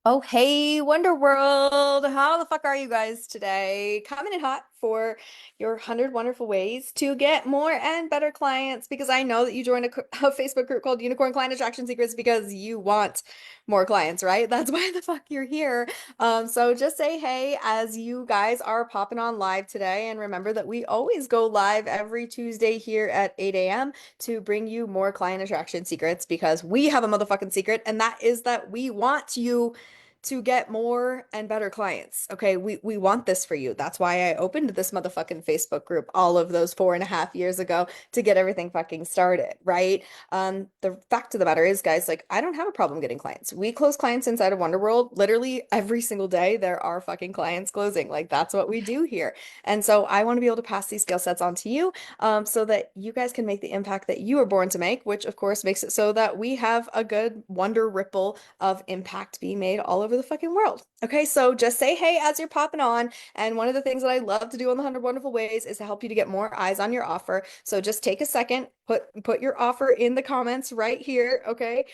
Oh, hey, Wonder World. How the fuck are you guys today? Coming in hot for your 100 wonderful ways to get more and better clients because I know that you joined a Facebook group called Unicorn Client Attraction Secrets because you want more clients, right? That's why the fuck you're here. So just say hey as you guys are popping on live today. And remember that we always go live every Tuesday here at 8 a.m. to bring you more client attraction secrets because we have a motherfucking secret, and that is that we want you to get more and better clients. Okay, we want this for you. That's why I opened this motherfucking Facebook group all of those 4.5 years ago to get everything fucking started, right? The fact of the matter is, guys, like I don't have a problem getting clients. We close clients inside of Wonderworld literally every single day. There are fucking clients closing. Like that's what we do here. And so I want to be able to pass these skill sets on to you, so that you guys can make the impact that you were born to make, which of course makes it so that we have a good wonder ripple of impact being made all over the fucking world. Okay, so just say hey as you're popping on. And one of the things that I love to do on the 100 Wonderful Ways is to help you to get more eyes on your offer. So just take a second, put your offer in the comments right here, okay?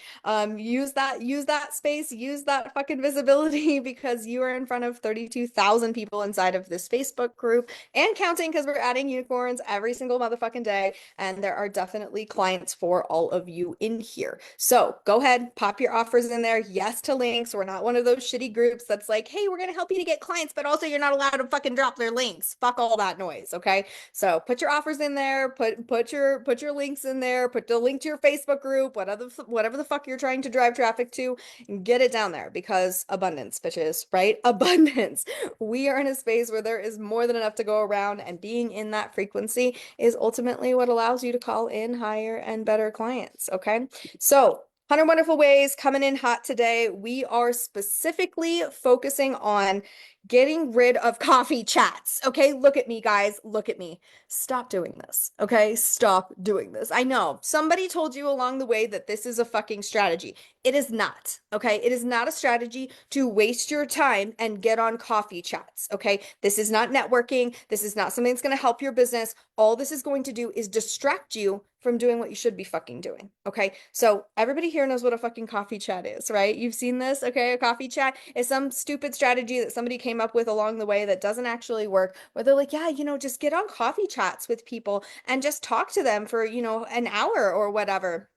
Use that space, use that fucking visibility because you are in front of 32,000 people inside of this Facebook group and counting because we're adding unicorns every single motherfucking day. And there are definitely clients for all of you in here. So go ahead, pop your offers in there. Yes to links. We're not one of those shitty groups that's like, hey, we're going to help you to get clients, but also you're not allowed to fucking drop their links. Fuck all that noise. Okay. So put your offers in there, put your links in there, put the link to your Facebook group, whatever the fuck you're trying to drive traffic to, get it down there because abundance, bitches, right? Abundance. We are in a space where there is more than enough to go around, and being in that frequency is ultimately what allows you to call in higher and better clients. Okay. So, 100 Wonderful Ways coming in hot today. We are specifically focusing on getting rid of coffee chats. Okay. Look at me, guys. Look at me. Stop doing this. Okay. Stop doing this. I know somebody told you along the way that this is a fucking strategy. It is not. Okay. It is not a strategy to waste your time and get on coffee chats. Okay. This is not networking. This is not something that's going to help your business. All this is going to do is distract you from doing what you should be fucking doing. Okay. So everybody here knows what a fucking coffee chat is, right? You've seen this. Okay. A coffee chat is some stupid strategy that somebody came up with along the way that doesn't actually work, where they're like, yeah, just get on coffee chats with people and just talk to them for, an hour or whatever.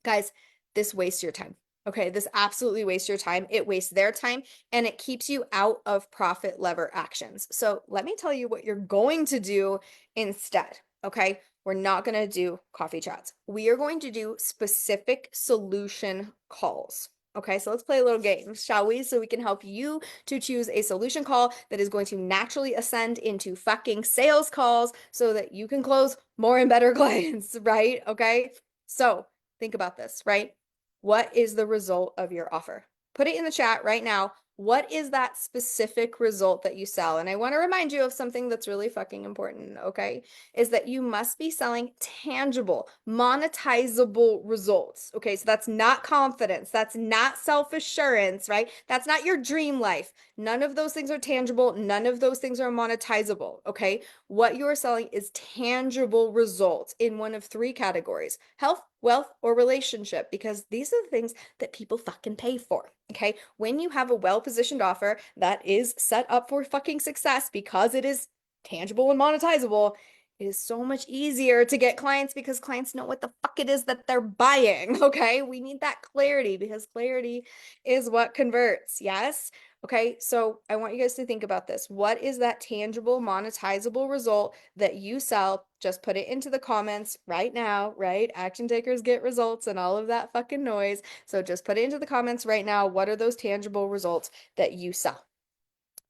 Guys, this wastes your time. Okay, this absolutely wastes your time. It wastes their time and it keeps you out of profit lever actions. So let me tell you what you're going to do instead. Okay, we're not going to do coffee chats. We are going to do specific solution calls. Okay, so let's play a little game, shall we? So we can help you to choose a solution call that is going to naturally ascend into fucking sales calls so that you can close more and better clients, right? Okay, so think about this, right? What is the result of your offer? Put it in the chat right now. What is that specific result that you sell? And I want to remind you of something that's really fucking important, okay? Is that you must be selling tangible, monetizable results. Okay, so that's not confidence. That's not self-assurance, right? That's not your dream life. None of those things are tangible. None of those things are monetizable, okay? What you are selling is tangible results in one of three categories: health, wealth, or relationship, because these are the things that people fucking pay for. Okay. When you have a well-positioned offer that is set up for fucking success because it is tangible and monetizable, it is so much easier to get clients because clients know what the fuck it is that they're buying. Okay. We need that clarity because clarity is what converts. Yes. Okay, so I want you guys to think about this. What is that tangible, monetizable result that you sell? Just put it into the comments right now, right? Action takers get results and all of that fucking noise. So just put it into the comments right now. What are those tangible results that you sell?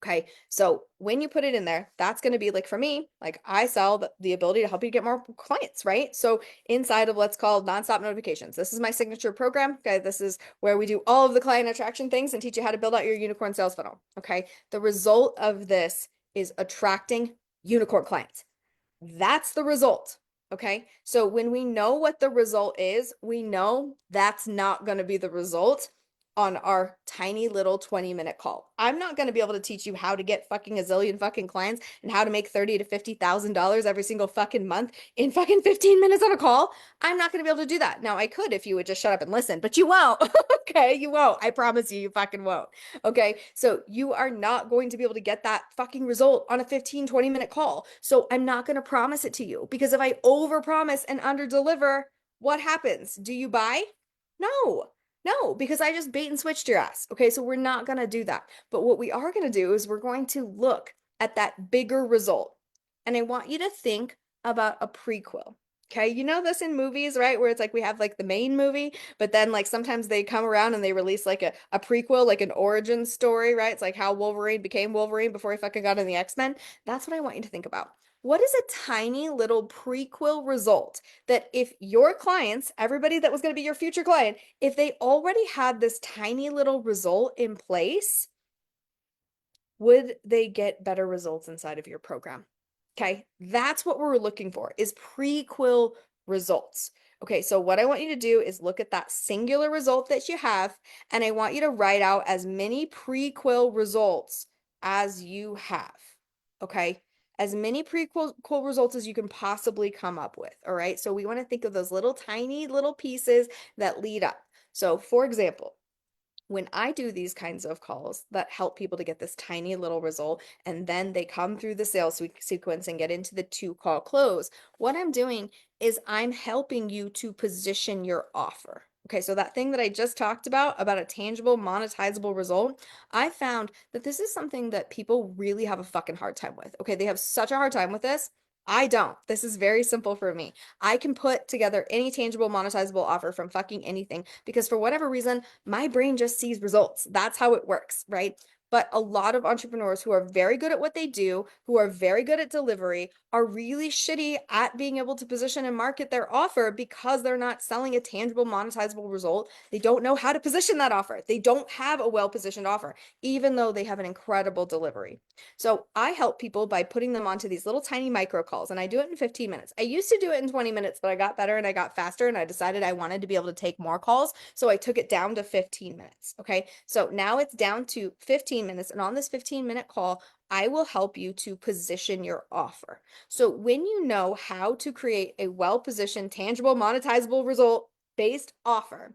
Okay, so when you put it in there, that's going to be like for me, like I sell the ability to help you get more clients, right? So inside of what's called nonstop notifications, this is my signature program. Okay, this is where we do all of the client attraction things and teach you how to build out your unicorn sales funnel. Okay, the result of this is attracting unicorn clients. That's the result. Okay, so when we know what the result is, we know that's not going to be the result on our tiny little 20-minute call. I'm not going to be able to teach you how to get fucking a zillion fucking clients and how to make $30,000 to $50,000 every single fucking month in fucking 15 minutes on a call. I'm not going to be able to do that. Now, I could if you would just shut up and listen, but you won't. Okay, you won't. I promise you, you fucking won't. Okay, so you are not going to be able to get that fucking result on a 15, 20-minute call. So I'm not going to promise it to you, because if I overpromise and underdeliver, what happens? Do you buy? No. No, because I just bait and switched your ass. Okay, so we're not going to do that. But what we are going to do is we're going to look at that bigger result. And I want you to think about a prequel. Okay, you know this in movies, right? Where it's like we have like the main movie, but then like sometimes they come around and they release like a prequel, like an origin story, right? It's like how Wolverine became Wolverine before he fucking got in the X-Men. That's what I want you to think about. What is a tiny little prequel result that if your clients, everybody that was going to be your future client, if they already had this tiny little result in place, would they get better results inside of your program? Okay, that's what we're looking for, is prequel results. Okay, so what I want you to do is look at that singular result that you have, and I want you to write out as many prequel results as you have. Okay, as many prequel results as you can possibly come up with. All right, so we want to think of those little tiny little pieces that lead up. So, for example, when I do these kinds of calls that help people to get this tiny little result, and then they come through the sales sequence and get into the 2-call close, what I'm doing is I'm helping you to position your offer. Okay, so that thing that I just talked about a tangible, monetizable result, I found that this is something that people really have a fucking hard time with. Okay, they have such a hard time with this. I don't. This is very simple for me. I can put together any tangible, monetizable offer from fucking anything because for whatever reason, my brain just sees results. That's how it works, right? But a lot of entrepreneurs who are very good at what they do, who are very good at delivery, are really shitty at being able to position and market their offer because they're not selling a tangible, monetizable result. They don't know how to position that offer. They don't have a well-positioned offer, even though they have an incredible delivery. So I help people by putting them onto these little tiny micro calls, and I do it in 15 minutes. I used to do it in 20 minutes, but I got better and I got faster, and I decided I wanted to be able to take more calls. So I took it down to 15 minutes. Okay. So now it's down to 15 minutes. And on this 15-minute call, I will help you to position your offer. So when you know how to create a well-positioned, tangible, monetizable result based offer,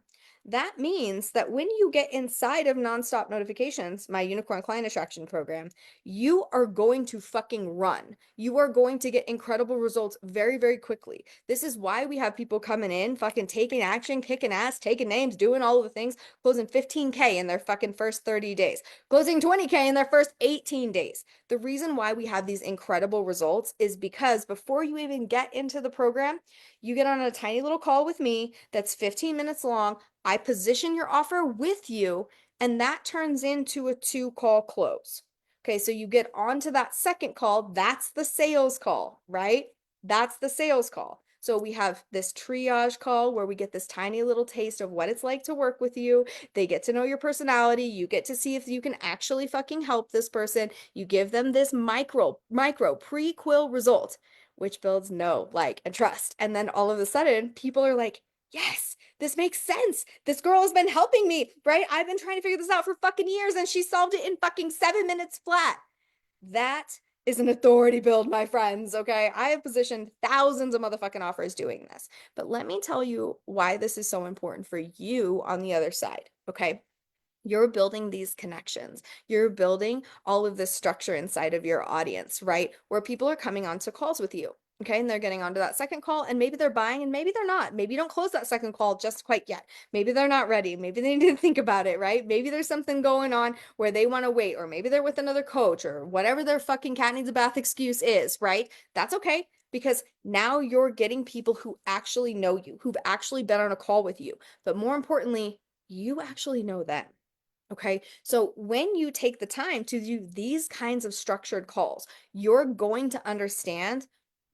that means that when you get inside of Nonstop Notifications, my unicorn client attraction program, you are going to fucking run. You are going to get incredible results very, very quickly. This is why we have people coming in, fucking taking action, kicking ass, taking names, doing all of the things, closing 15K in their fucking first 30 days, closing 20K in their first 18 days. The reason why we have these incredible results is because before you even get into the program, you get on a tiny little call with me that's 15 minutes long. I position your offer with you, and that turns into a 2-call close. Okay, so you get onto that second call. That's the sales call, right? That's the sales call. So we have this triage call where we get this tiny little taste of what it's like to work with you. They get to know your personality. You get to see if you can actually fucking help this person. You give them this micro prequel result, which builds know, like, and trust. And then all of a sudden, people are like, yes, this makes sense. This girl has been helping me, right? I've been trying to figure this out for fucking years, and she solved it in fucking 7 minutes flat. That is an authority build, my friends, okay? I have positioned thousands of motherfucking offers doing this. But let me tell you why this is so important for you on the other side, okay? You're building these connections. You're building all of this structure inside of your audience, right? Where people are coming onto calls with you. Okay, and they're getting onto that second call, and maybe they're buying, and maybe they're not. Maybe you don't close that second call just quite yet. Maybe they're not ready. Maybe they need to think about it, right? Maybe there's something going on where they want to wait, or maybe they're with another coach, or whatever their fucking cat needs a bath excuse is, right? That's okay, because now you're getting people who actually know you, who've actually been on a call with you. But more importantly, you actually know them. Okay, so when you take the time to do these kinds of structured calls, you're going to understand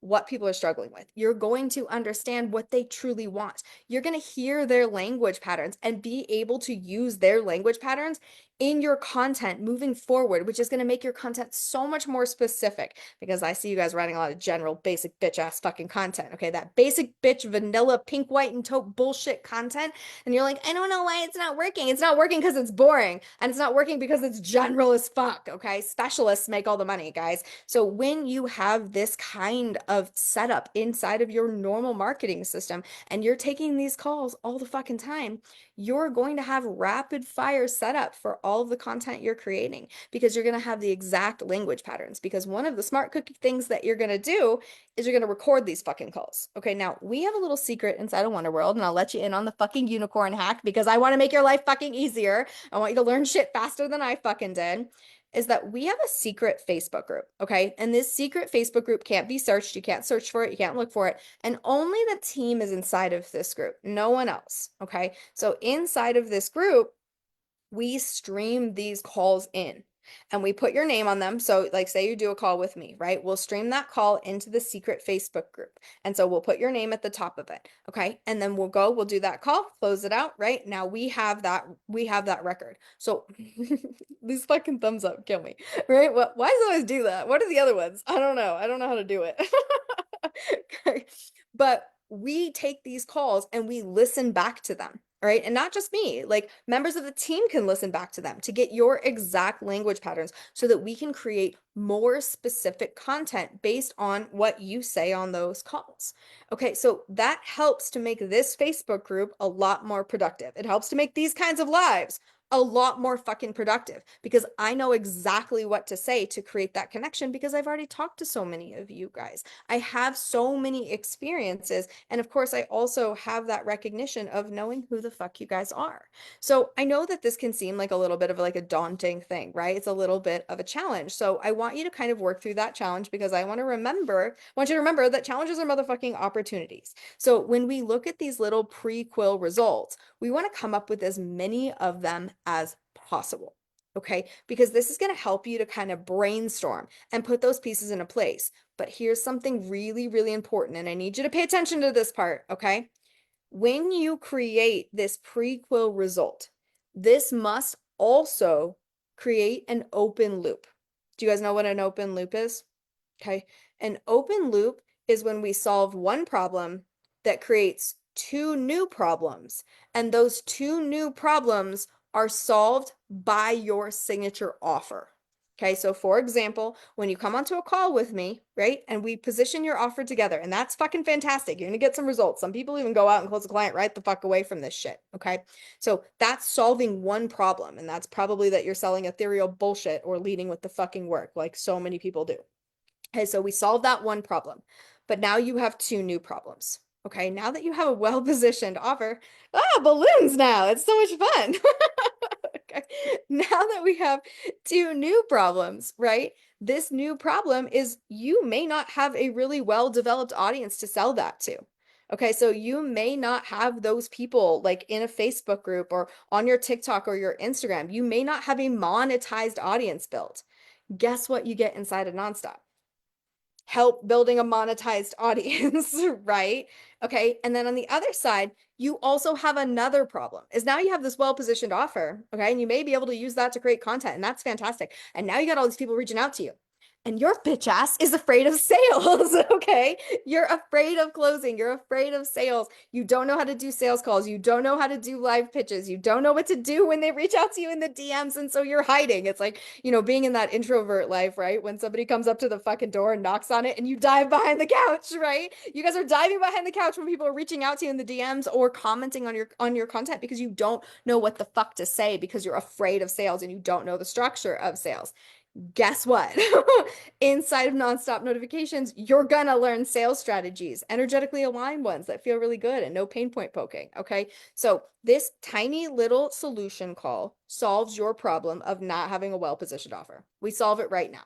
what people are struggling with. You're going to understand what they truly want. You're going to hear their language patterns and be able to use their language patterns in your content moving forward, which is going to make your content so much more specific, because I see you guys writing a lot of general basic bitch ass fucking content. Okay, that basic bitch vanilla pink, white, and taupe bullshit content. And you're like, I don't know why it's not working. It's not working because it's boring, and it's not working because it's general as fuck. Okay, specialists make all the money, guys. So when you have this kind of setup inside of your normal marketing system and you're taking these calls all the fucking time, you're going to have rapid fire setup for all of the content you're creating, because you're going to have the exact language patterns. Because one of the smart cookie things that you're going to do is you're going to record these fucking calls. Okay, now we have a little secret inside of Wonder World, and I'll let you in on the fucking unicorn hack because I want to make your life fucking easier. I want you to learn shit faster than I fucking did. Is that we have a secret Facebook group, okay? And this secret Facebook group can't be searched. You can't search for it. You can't look for it. And only the team is inside of this group, no one else, okay? So inside of this group, we stream these calls in and we put your name on them. So like say you do a call with me, right? We'll stream that call into the secret Facebook group. And so we'll put your name at the top of it. Okay. And then we'll do that call, close it out, right? Now we have that record. So these fucking thumbs up kill me, right? Why does it always do that? What are the other ones? I don't know. I don't know how to do it. Okay. But we take these calls and we listen back to them. Right. And not just me, like members of the team can listen back to them to get your exact language patterns so that we can create more specific content based on what you say on those calls. Okay. So that helps to make this Facebook group a lot more productive. It helps to make these kinds of lives a lot more fucking productive because I know exactly what to say to create that connection because I've already talked to so many of you guys. I have so many experiences. And of course, I also have that recognition of knowing who the fuck you guys are. So I know that this can seem like a little bit of like a daunting thing, right? It's a little bit of a challenge. So I want you to kind of work through that challenge because I want you to remember that challenges are motherfucking opportunities. So when we look at these little pre-quill results, we want to come up with as many of them as possible. Okay, because this is going to help you to kind of brainstorm and put those pieces into place. But here's something really, really important, and I need you to pay attention to this part, okay? When you create this pre-quill result, this must also create an open loop. Do you guys know what an open loop is? Okay, an open loop is when we solve one problem that creates two new problems, and those two new problems are solved by your signature offer. Okay, so for example, when you come onto a call with me, right, and we position your offer together, and that's fucking fantastic. You're gonna get some results. Some people even go out and close a client right the fuck away from this shit. Okay, so that's solving one problem, and that's probably that you're selling ethereal bullshit or leading with the fucking work, like so many people do. Okay, so we solved that one problem, but now you have two new problems. Okay, now that you have a well-positioned offer, balloons now, it's so much fun. Okay, now that we have two new problems, right? This new problem is you may not have a really well-developed audience to sell that to. Okay, so you may not have those people like in a Facebook group or on your TikTok or your Instagram. You may not have a monetized audience built. Guess what you get inside of Nonstop? Help building a monetized audience, right? Okay. And then on the other side, you also have another problem is now you have this well-positioned offer. Okay. And you may be able to use that to create content. And that's fantastic. And now you got all these people reaching out to you. And your bitch ass is afraid of sales. Okay. You're afraid of closing. You're afraid of sales. You don't know how to do sales calls. You don't know how to do live pitches. You don't know what to do when they reach out to you in the DMs. And so you're hiding. It's like, being in that introvert life, right? When somebody comes up to the fucking door and knocks on it and you dive behind the couch, right? You guys are diving behind the couch when people are reaching out to you in the DMs or commenting on your content because you don't know what the fuck to say because you're afraid of sales and you don't know the structure of sales. Guess what? Inside of Nonstop Notifications, you're gonna learn sales strategies, energetically aligned ones that feel really good and no pain point poking. Okay. So this tiny little solution call solves your problem of not having a well-positioned offer. We solve it right now.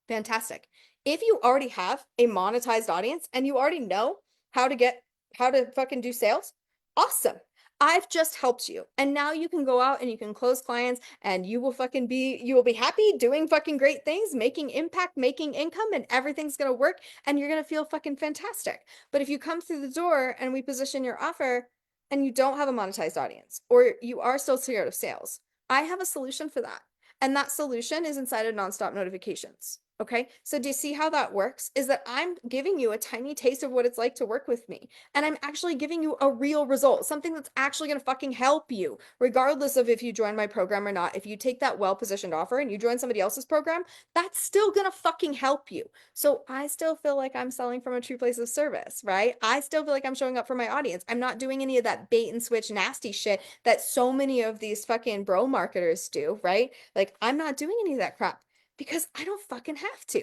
Fantastic. If you already have a monetized audience and you already know how to fucking do sales, awesome. I've just helped you. And now you can go out and you can close clients and you will be happy doing fucking great things, making impact, making income, and everything's going to work and you're going to feel fucking fantastic. But if you come through the door and we position your offer and you don't have a monetized audience or you are still scared of sales, I have a solution for that. And that solution is inside of nonstop notifications. Okay. So do you see how that works? Is that I'm giving you a tiny taste of what it's like to work with me. And I'm actually giving you a real result, something that's actually going to fucking help you, regardless of if you join my program or not. If you take that well-positioned offer and you join somebody else's program, that's still going to fucking help you. So I still feel like I'm selling from a true place of service, right? I still feel like I'm showing up for my audience. I'm not doing any of that bait and switch nasty shit that so many of these fucking bro marketers do, right? Like, I'm not doing any of that crap because I don't fucking have to.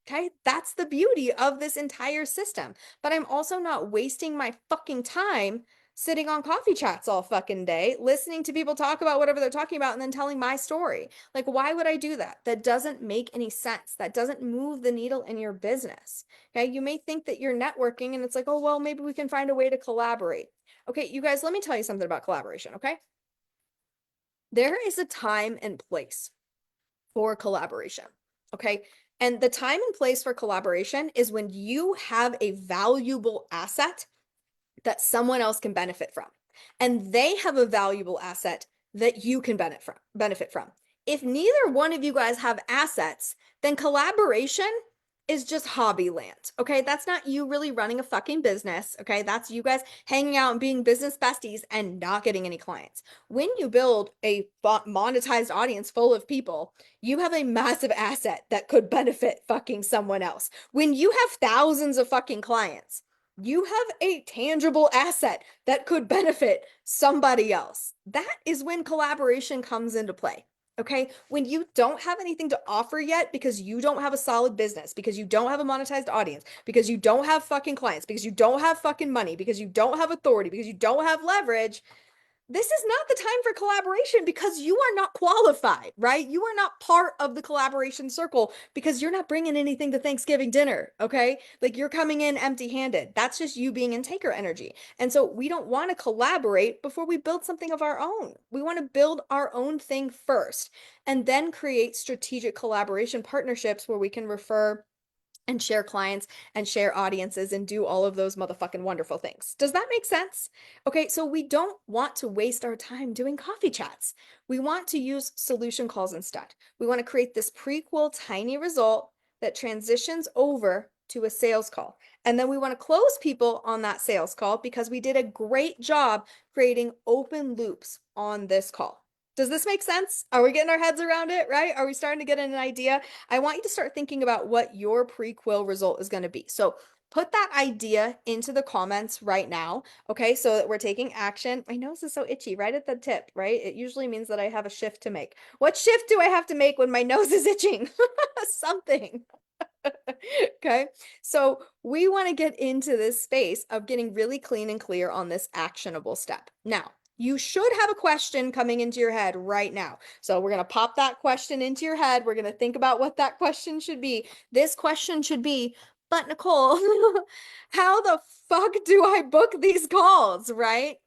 Okay. That's the beauty of this entire system. But I'm also not wasting my fucking time sitting on coffee chats all fucking day, listening to people talk about whatever they're talking about and then telling my story. Like, why would I do that? That doesn't make any sense. That doesn't move the needle in your business. Okay. You may think that you're networking and it's like, oh, well, maybe we can find a way to collaborate. Okay. You guys, let me tell you something about collaboration. Okay. There is a time and place for collaboration. Okay. And the time and place for collaboration is when you have a valuable asset that someone else can benefit from. And they have a valuable asset that you can benefit from. If neither one of you guys have assets, then collaboration is just hobby land. Okay? That's not you really running a fucking business. Okay? That's you guys hanging out and being business besties and not getting any clients. When you build a monetized audience full of people, you have a massive asset that could benefit fucking someone else. When you have thousands of fucking clients, you have a tangible asset that could benefit somebody else. That is when collaboration comes into play. Okay. When you don't have anything to offer yet because you don't have a solid business, because you don't have a monetized audience, because you don't have fucking clients, because you don't have fucking money, because you don't have authority, because you don't have leverage, this is not the time for collaboration because you are not qualified, right? You are not part of the collaboration circle because you're not bringing anything to Thanksgiving dinner, okay? Like you're coming in empty-handed. That's just you being in taker energy. And so we don't want to collaborate before we build something of our own. We want to build our own thing first and then create strategic collaboration partnerships where we can refer and share clients and share audiences and do all of those motherfucking wonderful things. Does that make sense? Okay, so we don't want to waste our time doing coffee chats. We want to use solution calls instead. We want to create this prequel tiny result that transitions over to a sales call. And then we want to close people on that sales call because we did a great job creating open loops on this call. Does this make sense? Are we getting our heads around it, right? Are we starting to get an idea? I want you to start thinking about what your prequel result is going to be. So put that idea into the comments right now, okay? So that we're taking action. My nose is so itchy right at the tip, right? It usually means that I have a shift to make. What shift do I have to make when my nose is itching? Something. Okay, so we want to get into this space of getting really clean and clear on this actionable step. Now, you should have a question coming into your head right now. So we're going to pop that question into your head. We're going to think about what that question should be. This question should be, but Nicole, how the fuck do I book these calls, right?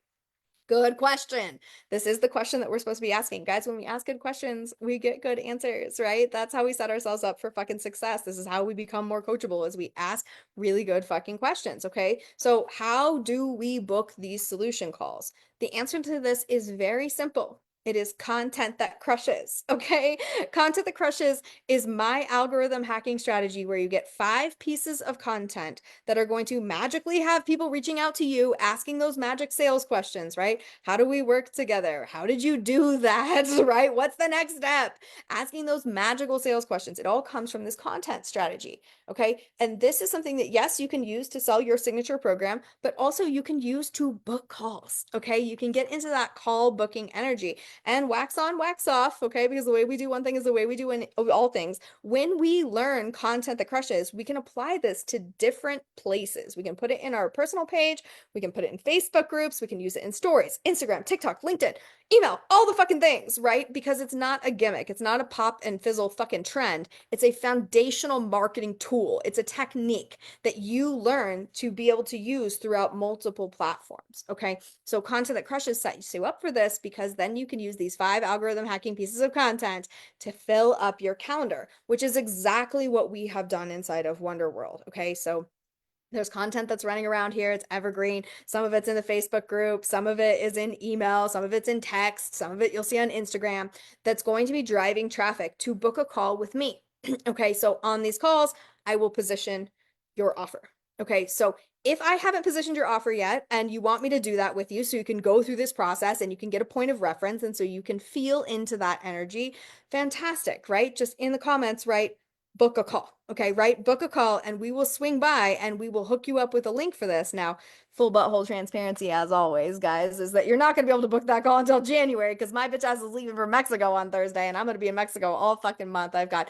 Good question. This is the question that we're supposed to be asking. Guys, when we ask good questions, we get good answers, right? That's how we set ourselves up for fucking success. This is how we become more coachable as we ask really good fucking questions, okay? So how do we book these solution calls? The answer to this is very simple. It is content that crushes, okay? Content that crushes is my algorithm hacking strategy where you get 5 pieces of content that are going to magically have people reaching out to you, asking those magic sales questions, right? How do we work together? How did you do that, right? What's the next step? Asking those magical sales questions. It all comes from this content strategy, okay? And this is something that, yes, you can use to sell your signature program, but also you can use to book calls, okay? You can get into that call booking energy and wax on, wax off, okay? Because the way we do one thing is the way we do in all things. When we learn content that crushes, we can apply this to different places. We can put it in our personal page. We can put it in Facebook groups. We can use it in stories, Instagram, TikTok, LinkedIn, email, all the fucking things, right? Because it's not a gimmick. It's not a pop and fizzle fucking trend. It's a foundational marketing tool. It's a technique that you learn to be able to use throughout multiple platforms, okay? So content that crushes sets you up for this because then you can use these 5 algorithm hacking pieces of content to fill up your calendar, which is exactly what we have done inside of Wonder World. Okay, so There's content that's running around here. It's evergreen. Some of it's in the Facebook group. Some of it is in email. Some of it's in text. Some of it you'll see on Instagram that's going to be driving traffic to book a call with me. Okay, so on these calls, I will position your offer. Okay, so if I haven't positioned your offer yet and you want me to do that with you so you can go through this process and you can get a point of reference and so you can feel into that energy, fantastic, right? Just in the comments, write book a call. Okay, right? Book a call and we will swing by and we will hook you up with a link for this. Now, full butthole transparency, as always, guys, is that you're not going to be able to book that call until January because my bitch ass is leaving for Mexico on Thursday and I'm going to be in Mexico all fucking month. I've got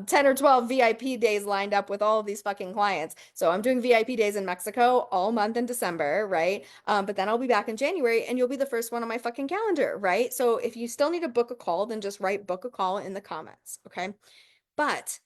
10 or 12 VIP days lined up with all of these fucking clients. So I'm doing VIP days in Mexico all month in December, right? But then I'll be back in January and you'll be the first one on my fucking calendar, right? So if you still need to book a call, then just write book a call in the comments, okay? But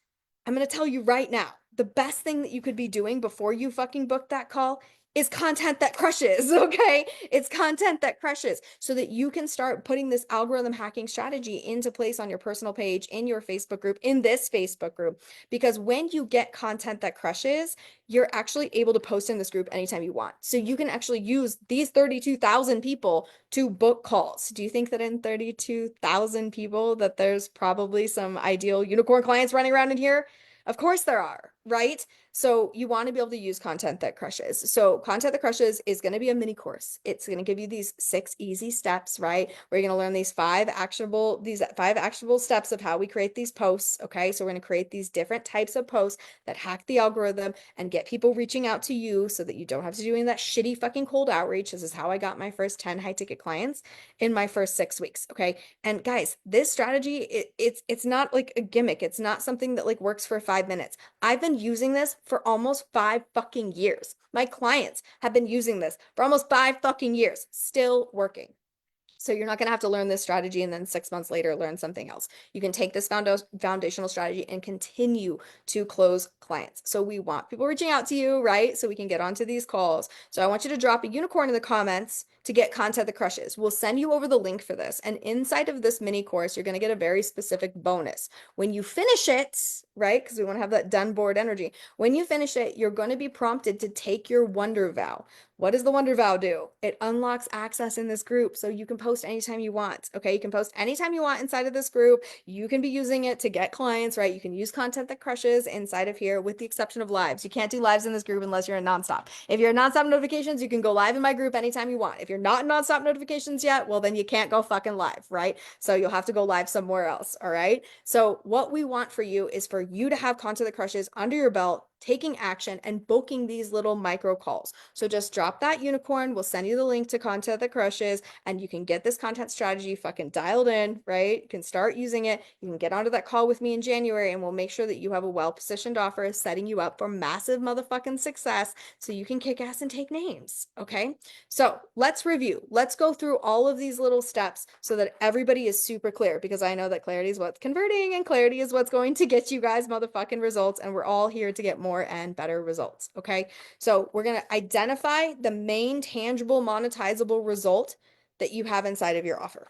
I'm going to tell you right now, the best thing that you could be doing before you fucking book that call is content that crushes, okay? It's content that crushes so that you can start putting this algorithm hacking strategy into place on your personal page, in your Facebook group, in this Facebook group. Because when you get content that crushes, you're actually able to post in this group anytime you want. So you can actually use these 32,000 people to book calls. Do you think that in 32,000 people that there's probably some ideal unicorn clients running around in here? Of course there are, right? So you want to be able to use content that crushes. So content that crushes is going to be a mini course. It's going to give you these 6 easy steps, right? Where you're going to learn these five actionable steps of how we create these posts. Okay. So we're going to create these different types of posts that hack the algorithm and get people reaching out to you so that you don't have to do any of that shitty fucking cold outreach. This is how I got my first 10 high ticket clients in my first 6 weeks. Okay. And guys, this strategy, it's not like a gimmick. It's not something that like works for 5 minutes. I've been using this for almost 5 fucking years. My clients have been using this for almost 5 fucking years, still working. So you're not going to have to learn this strategy and then 6 months later learn something else. You can take this foundational strategy and continue to close clients. So we want people reaching out to you, right? So we can get onto these calls. So I want you to drop a unicorn in the comments to get content that crushes. We'll send you over the link for this. And inside of this mini course, you're going to get a very specific bonus. When you finish it, right? Because we want to have that done board energy. When you finish it, you're going to be prompted to take your wonder vow. What does the Wonder Vow do? It unlocks access in this group so you can post anytime you want. Okay, you can post anytime you want inside of this group. You can be using it to get clients, right? You can use content that crushes inside of here with the exception of lives. You can't do lives in this group unless you're in nonstop. If you're in nonstop notifications, you can go live in my group anytime you want. If you're not in nonstop notifications yet, well, then you can't go fucking live, right? So you'll have to go live somewhere else, all right? So what we want for you is for you to have content that crushes under your belt, taking action and booking these little micro calls. So just drop that unicorn. We'll send you the link to content that crushes and you can get this content strategy fucking dialed in, right? You can start using it. You can get onto that call with me in January and we'll make sure that you have a well-positioned offer setting you up for massive motherfucking success so you can kick ass and take names. Okay. So let's review. Let's go through all of these little steps so that everybody is super clear because I know that clarity is what's converting and clarity is what's going to get you guys motherfucking results. And we're all here to get more and better results. Okay. So we're going to identify the main tangible monetizable result that you have inside of your offer.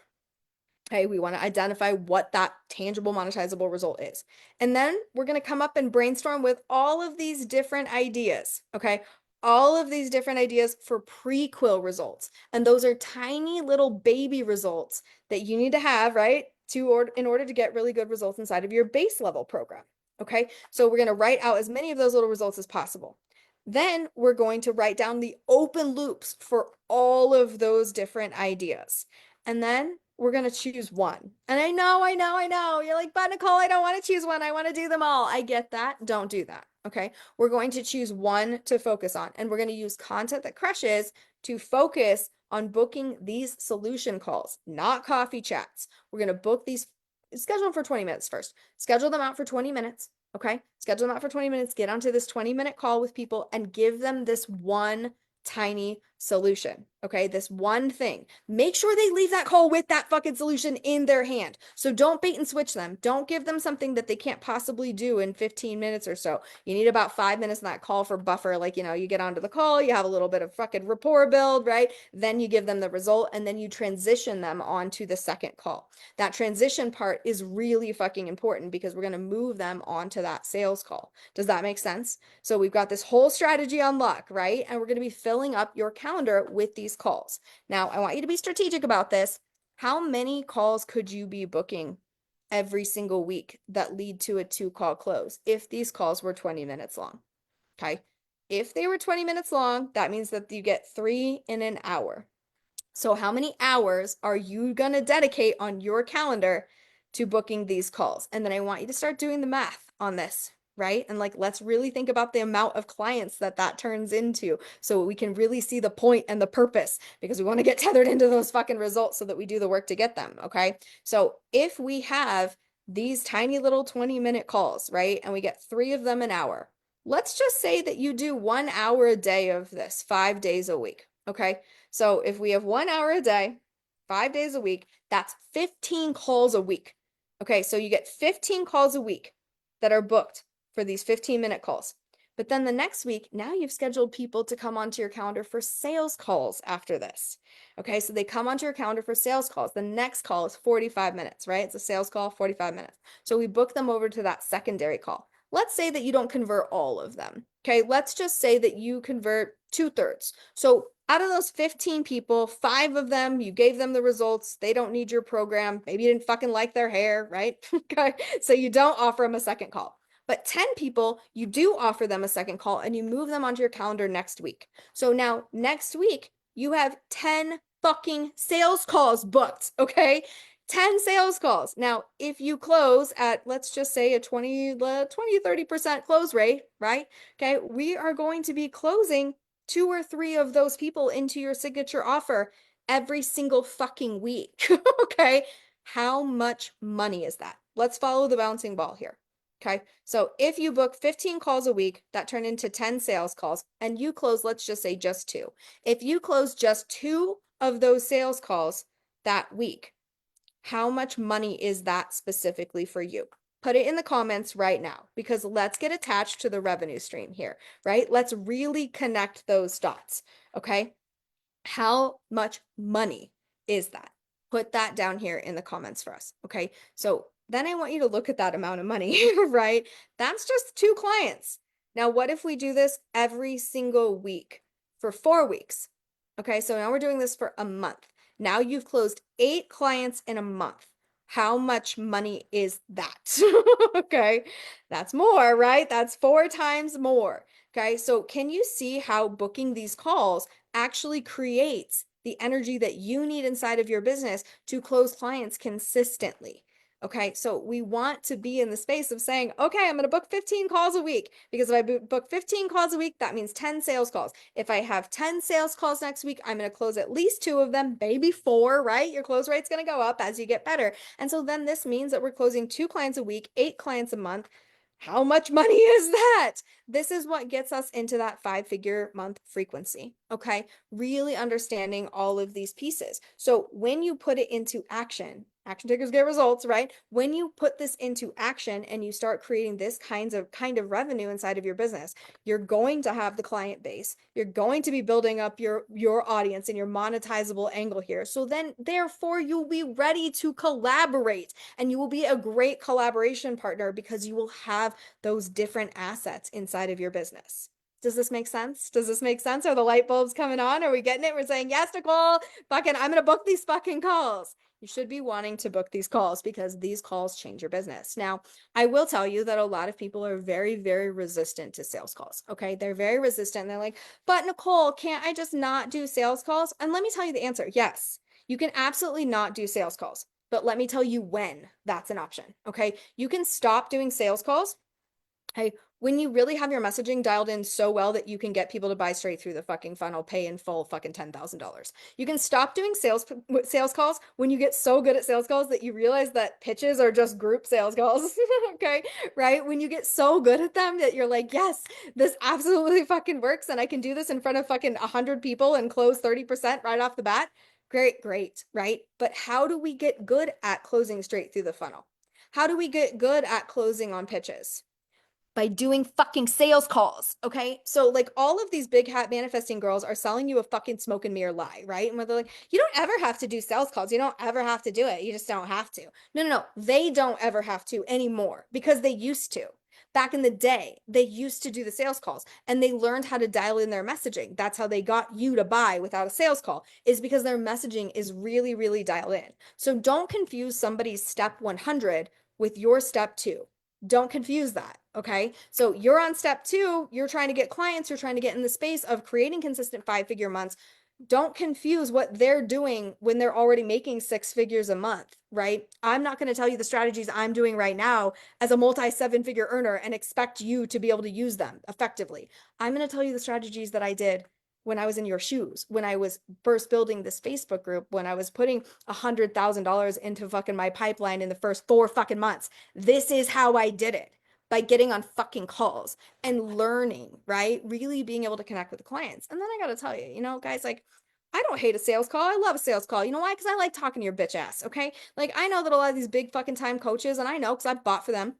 Okay, we want to identify what that tangible monetizable result is. And then we're going to come up and brainstorm with all of these different ideas. Okay, all of these different ideas for pre-quill results. And those are tiny little baby results that you need to have, right? In order to get really good results inside of your base level program. Okay, so we're going to write out as many of those little results as possible. Then we're going to write down the open loops for all of those different ideas. And then we're going to choose one. And I know. You're like, but Nicole, I don't want to choose one. I want to do them all. I get that. Don't do that. Okay. We're going to choose one to focus on. And we're going to use content that crushes to focus on booking these solution calls, not coffee chats. We're going to book these, schedule them for 20 minutes first. Schedule them out for 20 minutes. Okay. Schedule them out for 20 minutes. Get onto this 20-minute call with people and give them this one tiny solution. Okay, this one thing. Make sure they leave that call with that fucking solution in their hand. So don't bait and switch them. Don't give them something that they can't possibly do in 15 minutes or so. You need about 5 minutes in that call for buffer. Like, you get onto the call, you have a little bit of fucking rapport build, right? Then you give them the result and then you transition them onto the second call. That transition part is really fucking important because we're going to move them onto that sales call. Does that make sense? So we've got this whole strategy on lock, right? And we're going to be filling up your calendar with these calls. Now, I want you to be strategic about this. How many calls could you be booking every single week that lead to a 2-call close if these calls were 20 minutes long? Okay. If they were 20 minutes long, that means that you get 3 in an hour. So how many hours are you going to dedicate on your calendar to booking these calls? And then I want you to start doing the math on this, right? And let's really think about the amount of clients that turns into so we can really see the point and the purpose because we want to get tethered into those fucking results so that we do the work to get them, okay? So if we have these tiny little 20-minute calls, right? And we get 3 of them an hour. Let's just say that you do 1 hour a day of this 5 days a week, okay? So if we have 1 hour a day, 5 days a week, that's 15 calls a week. Okay, so you get 15 calls a week that are booked for these 15-minute calls. But then the next week, now you've scheduled people to come onto your calendar for sales calls after this. Okay, so they come onto your calendar for sales calls. The next call is 45 minutes, right? It's a sales call, 45 minutes. So we book them over to that secondary call. Let's say that you don't convert all of them. Okay, let's just say that you convert 2/3. So out of those 15 people, 5 of them, you gave them the results. They don't need your program. Maybe you didn't fucking like their hair, right? Okay, so you don't offer them a second call. But 10 people, you do offer them a second call and you move them onto your calendar next week. So now next week, you have 10 fucking sales calls booked, okay? 10 sales calls. Now, if you close at, let's just say a 30% close rate, right? Okay, we are going to be closing 2 or 3 of those people into your signature offer every single fucking week. Okay, how much money is that? Let's follow the bouncing ball here. Okay, so if you book 15 calls a week, that turn into 10 sales calls, and you close, let's just say just 2. If you close just 2 of those sales calls that week, how much money is that specifically for you? Put it in the comments right now because let's get attached to the revenue stream here, right? Let's really connect those dots, okay? How much money is that? Put that down here in the comments for us, okay? So then I want you to look at that amount of money, right? That's just 2 clients. Now, what if we do this every single week for 4 weeks? Okay, so now we're doing this for a month. Now you've closed 8 clients in a month. How much money is that? Okay, that's more, right? That's 4 times more. Okay, so can you see how booking these calls actually creates the energy that you need inside of your business to close clients consistently? Okay, so we want to be in the space of saying, okay, I'm going to book 15 calls a week because if I book 15 calls a week, that means 10 sales calls. If I have 10 sales calls next week, I'm going to close at least 2 of them, maybe 4, right? Your close rate's going to go up as you get better. And so then this means that we're closing 2 clients a week, 8 clients a month. How much money is that? This is what gets us into that 5-figure month frequency, okay? Really understanding all of these pieces. So when you put it into action takers get results, right? When you put this into action and you start creating this kind of revenue inside of your business, you're going to have the client base. You're going to be building up your audience and your monetizable angle here. So then therefore you'll be ready to collaborate and you will be a great collaboration partner because you will have those different assets inside of your business. Does this make sense? Does this make sense? Are the light bulbs coming on? Are we getting it? We're saying, yes, Nicole, fucking, I'm going to book these fucking calls. You should be wanting to book these calls because these calls change your business. Now, I will tell you that a lot of people are very, very resistant to sales calls. Okay. They're very resistant. They're like, but Nicole, can't I just not do sales calls? And let me tell you the answer. Yes, you can absolutely not do sales calls, but let me tell you when that's an option. Okay. You can stop doing sales calls. Okay, When you really have your messaging dialed in so well that you can get people to buy straight through the fucking funnel, pay in full fucking $10,000. You can stop doing sales calls when you get so good at sales calls that you realize that pitches are just group sales calls. Okay, right? When you get so good at them that you're like, yes, this absolutely fucking works and I can do this in front of fucking 100 people and close 30% right off the bat. Great, great, right? But how do we get good at closing straight through the funnel? How do we get good at closing on pitches? By doing fucking sales calls. Okay. So, like, all of these big hat manifesting girls are selling you a fucking smoke and mirror lie, right? And where they're like, you don't ever have to do sales calls. You don't ever have to do it. You just don't have to. No, no, no. They don't ever have to anymore because they used to. Back in the day, they used to do the sales calls and they learned how to dial in their messaging. That's how they got you to buy without a sales call, is because their messaging is really, really dialed in. So don't confuse somebody's step 100 with your step 2. Don't confuse that. Okay. So you're on step 2, you're trying to get clients, you're trying to get in the space of creating consistent 5-figure months. Don't confuse what they're doing when they're already making 6 figures a month, right? I'm not going to tell you the strategies I'm doing right now as a multi 7-figure earner and expect you to be able to use them effectively. I'm going to tell you the strategies that I did when I was in your shoes, when I was first building this Facebook group, when I was putting $100,000 into fucking my pipeline in the first 4 fucking months. This is how I did it, by getting on fucking calls and learning, right? Really being able to connect with the clients. And then I got to tell you, guys, like, I don't hate a sales call. I love a sales call. You know why? Because I like talking to your bitch ass. Okay. Like, I know that a lot of these big fucking time coaches, and I know because I've bought for them.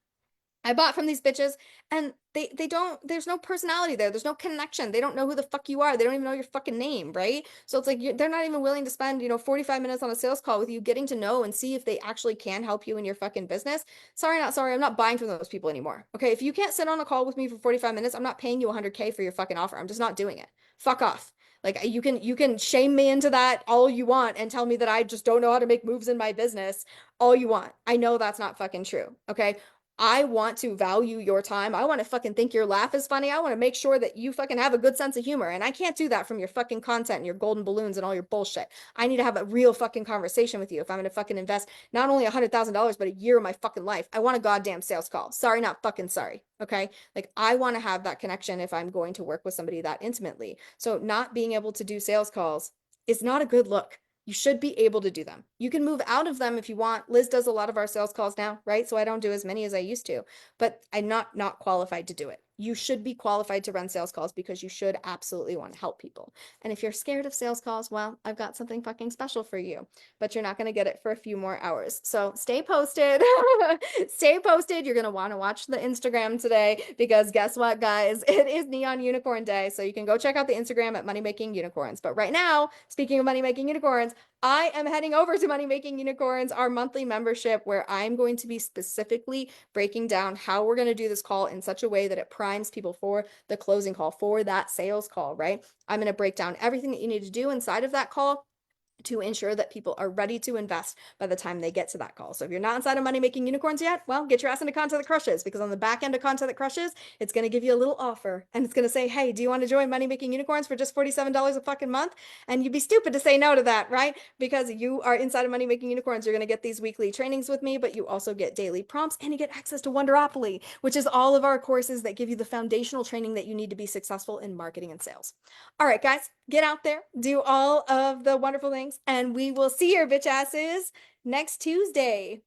I bought from these bitches and they don't, there's no personality there. There's no connection. They don't know who the fuck you are. They don't even know your fucking name, right? So it's like they're not even willing to spend, 45 minutes on a sales call with you, getting to know and see if they actually can help you in your fucking business. Sorry, not sorry. I'm not buying from those people anymore. Okay. If you can't sit on a call with me for 45 minutes, I'm not paying you 100K for your fucking offer. I'm just not doing it. Fuck off. Like, you can shame me into that all you want and tell me that I just don't know how to make moves in my business all you want. I know that's not fucking true. Okay. I want to value your time. I want to fucking think your laugh is funny. I want to make sure that you fucking have a good sense of humor. And I can't do that from your fucking content and your golden balloons and all your bullshit. I need to have a real fucking conversation with you if I'm going to fucking invest not only $100,000, but a year of my fucking life. I want a goddamn sales call. Sorry, not fucking sorry. Okay. Like, I want to have that connection if I'm going to work with somebody that intimately. So not being able to do sales calls is not a good look. You should be able to do them. You can move out of them if you want. Liz does a lot of our sales calls now, right? So I don't do as many as I used to, but I'm not qualified to do it. You should be qualified to run sales calls because you should absolutely want to help people. And if you're scared of sales calls, well, I've got something fucking special for you, but you're not going to get it for a few more hours. So stay posted. Stay posted. You're going to want to watch the Instagram today because guess what, guys? It is Neon Unicorn Day. So you can go check out the Instagram at Money Making Unicorns. But right now, speaking of Money Making Unicorns, I am heading over to Money Making Unicorns, our monthly membership, where I'm going to be specifically breaking down how we're going to do this call in such a way that it primes people for the closing call, for that sales call, right? I'm going to break down everything that you need to do inside of that call to ensure that people are ready to invest by the time they get to that call. So if you're not inside of Money Making Unicorns yet, well, get your ass into Content That Crushes, because on the back end of Content That Crushes, it's going to give you a little offer and it's going to say, hey, do you want to join Money Making Unicorns for just $47 a fucking month? And you'd be stupid to say no to that, right? Because you are inside of Money Making Unicorns. You're going to get these weekly trainings with me, but you also get daily prompts and you get access to Wonderopoly, which is all of our courses that give you the foundational training that you need to be successful in marketing and sales. All right, guys, get out there, do all of the wonderful things, and we will see your bitch asses next Tuesday.